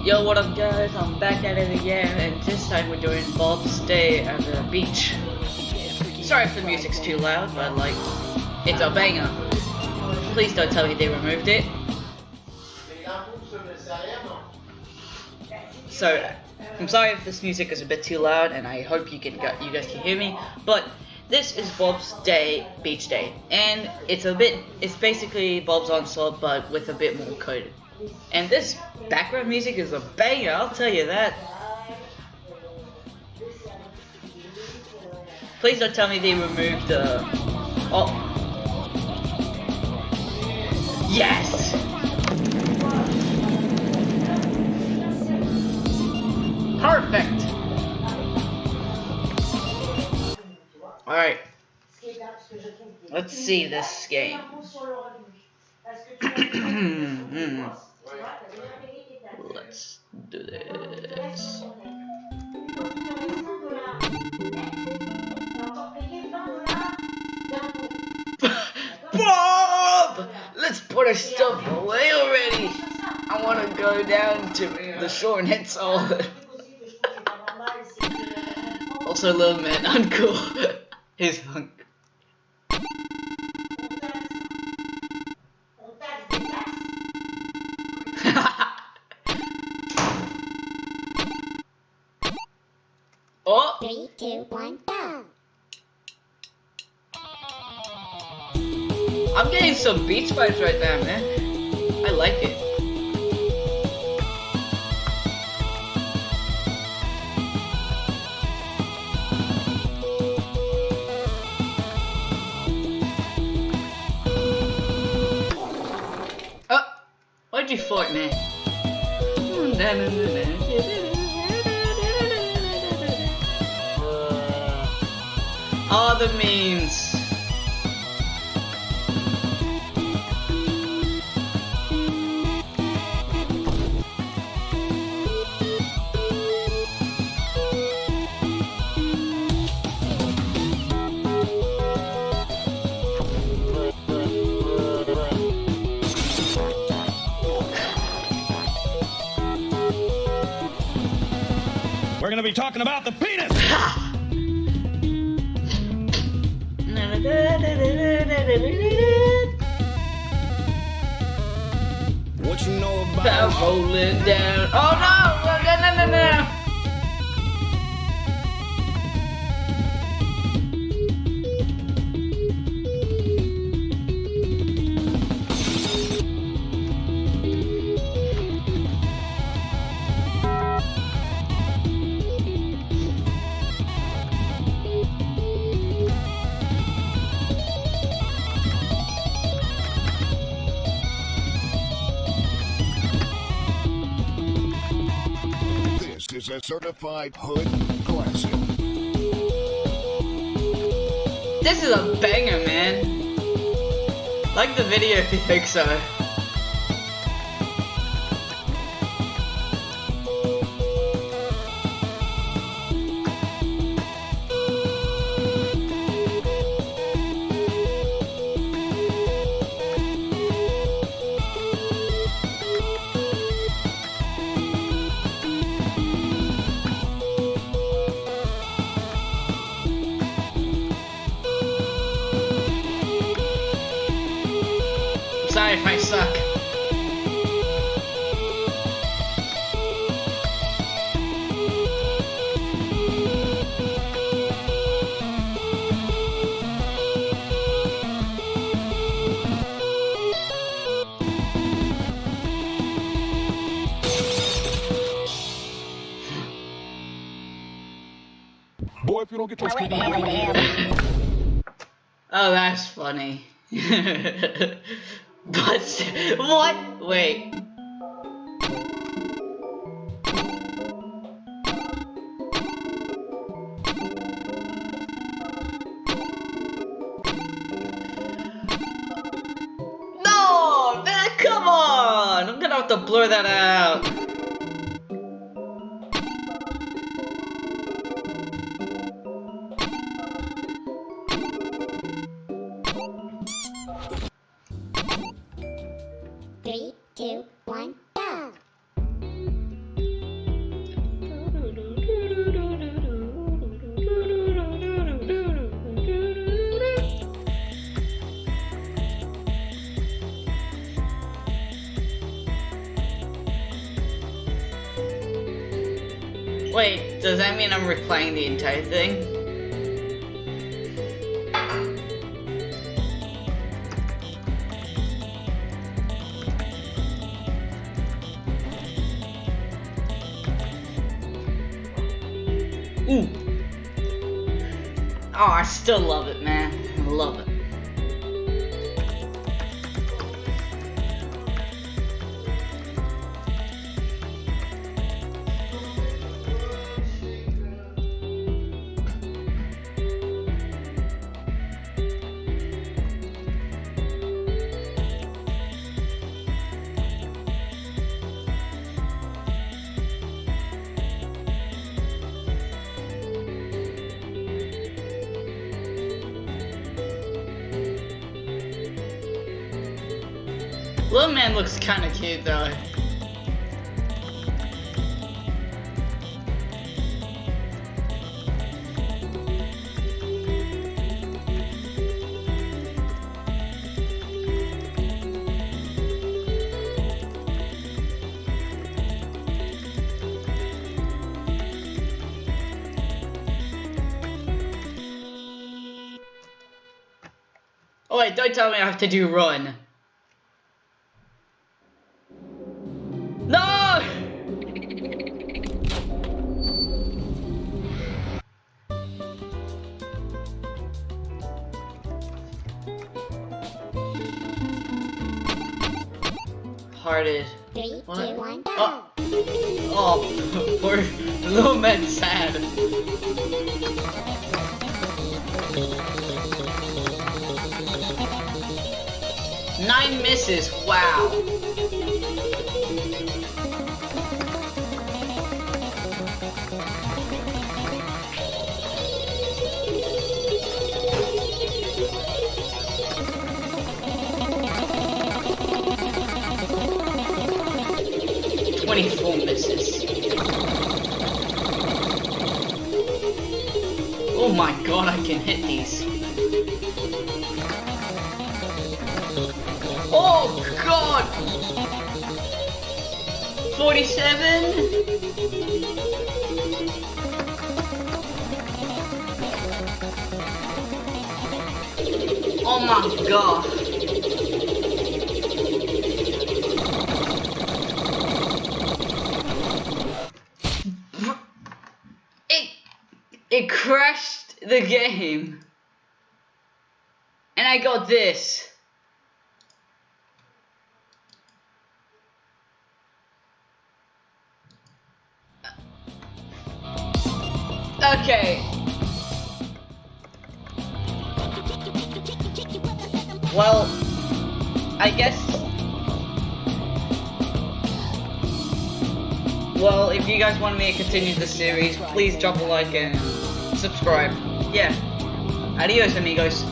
Yo, what up guys, I'm back at it again, and this time we're doing Bob's Day at the beach. Sorry if the music's too loud, but like, it's a banger. Please don't tell me they removed it. So, I'm sorry if this music is a bit too loud, and I hope you guys can hear me, but this is Bob's Day, Beach Day, and it's basically Bob's Onslaught, but with a bit more code. And this background music is a banger, I'll tell you that. Please don't tell me they removed the... Oh. Yes! Perfect! Alright. Let's see this game. Let's do this. Bob! Let's put our stuff away already. I want to go down to the shore and hit solid. Also, little man, uncool. He's hunk. Oh! 3, 2, 1, go! I'm getting some beach vibes right now, man. I like it. Oh! Why'd you fart, man? Oh, the memes. We're gonna be talking about the penis! What you know about rolling down? Oh no! This is a certified hood classic. This is a banger, man. Like the video if you think so. Sorry if I suck. Boy, if you don't get your speed Oh, that's funny. But what? Wait. No, man, come on! I'm gonna have to blur that out. Wait, does that mean I'm replaying the entire thing? Ooh. Oh, I still love it, man. I love it. Little man looks kind of cute though. Oh wait, don't tell me I have to do run. No! Hearted. 3, What? 2, 1, go! Oh, oh, poor little man sad. Nine misses, wow. Misses. Oh my god, I can hit these. Oh god! 47? Oh my god. It crashed the game. And I got this. Okay. Well, I guess. Well, if you guys want me to continue the series, please drop a like and subscribe. Yeah. Adios, amigos.